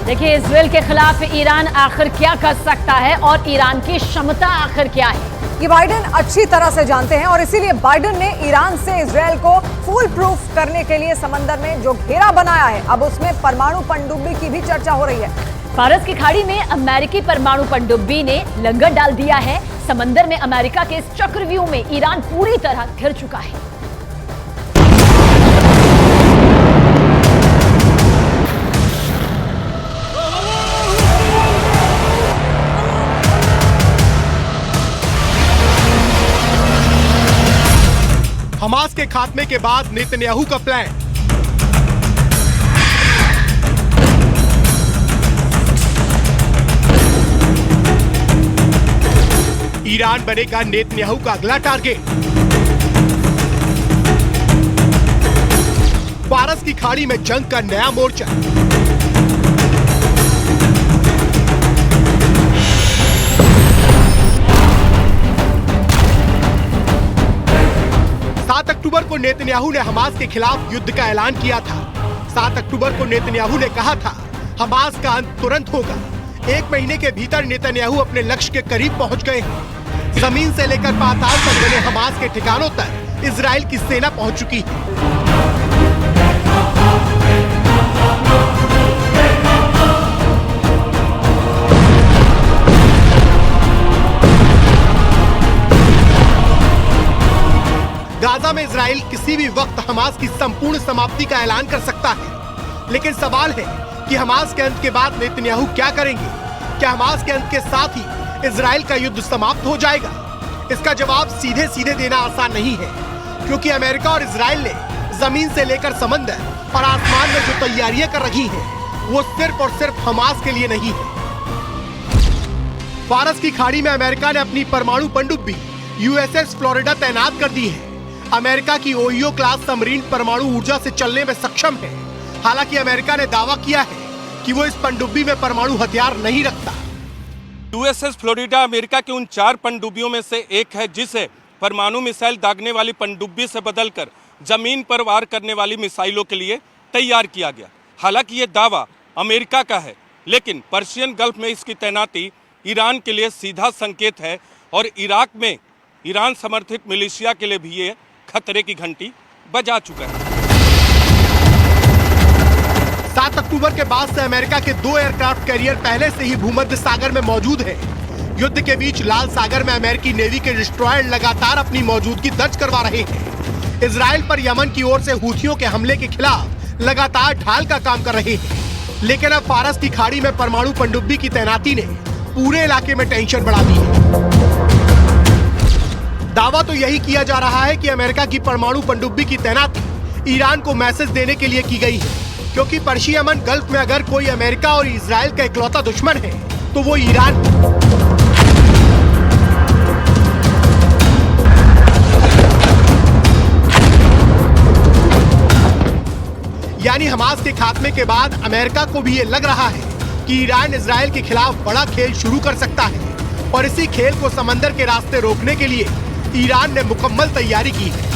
देखिए, इजराइल के खिलाफ ईरान आखिर क्या कर सकता है और ईरान की क्षमता आखिर क्या है, ये बाइडेन अच्छी तरह से जानते हैं और इसीलिए बाइडेन ने ईरान से इजराइल को फुल प्रूफ करने के लिए समंदर में जो घेरा बनाया है, अब उसमें परमाणु पनडुब्बी की भी चर्चा हो रही है। फारस की खाड़ी में अमेरिकी परमाणु पनडुब्बी ने लंगर डाल दिया है। समंदर में अमेरिका के इस चक्रव्यूह में ईरान पूरी तरह घिर चुका है। हमास के खात्मे के बाद नेतन्याहू का प्लान। ईरान बनेगा नेतन्याहू का अगला टारगेट। फारस की खाड़ी में जंग का नया मोर्चा। अक्टूबर को नेतन्याहू ने हमास के खिलाफ युद्ध का ऐलान किया था। 7 अक्टूबर को नेतन्याहू ने कहा था हमास का अंत तुरंत होगा। 1 महीने के भीतर नेतन्याहू अपने लक्ष्य के करीब पहुंच गए हैं। जमीन से लेकर पाताल तक बने हमास के ठिकानों तक इजराइल की सेना पहुंच चुकी है। गाजा में इजराइल किसी भी वक्त हमास की संपूर्ण समाप्ति का ऐलान कर सकता है, लेकिन सवाल है कि हमास के अंत के बाद नेतन्याहू क्या करेंगे? क्या हमास के अंत के साथ ही इजराइल का युद्ध समाप्त हो जाएगा? इसका जवाब सीधे सीधे देना आसान नहीं है, क्योंकि अमेरिका और इजराइल ने जमीन से लेकर समंदर और आसमान में जो तैयारियां कर रही हैं, वो सिर्फ और सिर्फ हमास के लिए नहीं है। फारस की खाड़ी में अमेरिका ने अपनी परमाणु पनडुब्बी यूएसएस फ्लोरिडा तैनात कर दी है। अमेरिका की ओहियो क्लास सबमरीन परमाणु ऊर्जा से चलने में सक्षम है। हालांकि अमेरिका ने दावा किया है कि वो इस पनडुब्बी में परमाणु हथियार नहीं रखता। यूएसएस फ्लोरिडा अमेरिका की उन 4 पनडुब्बियों में से एक है, जिसे परमाणु मिसाइल दागने वाली पनडुब्बी से बदलकर जमीन पर वार करने वाली मिसाइलों के लिए तैयार किया गया। हालांकि ये दावा अमेरिका का है, लेकिन पर्शियन गल्फ में इसकी तैनाती ईरान के लिए सीधा संकेत है और इराक में ईरान समर्थित मिलिशिया के लिए भी ये खतरे की घंटी बजा चुका है। 7 अक्टूबर के बाद से अमेरिका के 2 एयरक्राफ्ट कैरियर पहले से ही भूमध्य सागर में मौजूद है। युद्ध के बीच लाल सागर में अमेरिकी नेवी के डिस्ट्रॉयर लगातार अपनी मौजूदगी दर्ज करवा रहे हैं। इजराइल पर यमन की ओर से हूथियों के हमले के खिलाफ लगातार ढाल का काम कर रहे हैं। लेकिन अब फारस की खाड़ी में परमाणु पनडुब्बी की तैनाती ने पूरे इलाके में टेंशन बढ़ा दी है। दावा तो यही किया जा रहा है कि अमेरिका की परमाणु पनडुब्बी की तैनाती ईरान को मैसेज देने के लिए की गई है, क्योंकि पर्शिया यमन गल्फ में अगर कोई अमेरिका और इजराइल का इकलौता दुश्मन है तो वो ईरान। यानी हमास के खात्मे के बाद अमेरिका को भी ये लग रहा है कि ईरान इजराइल के खिलाफ बड़ा खेल शुरू कर सकता है, और इसी खेल को समंदर के रास्ते रोकने के लिए ईरान ने मुकम्मल तैयारी की है।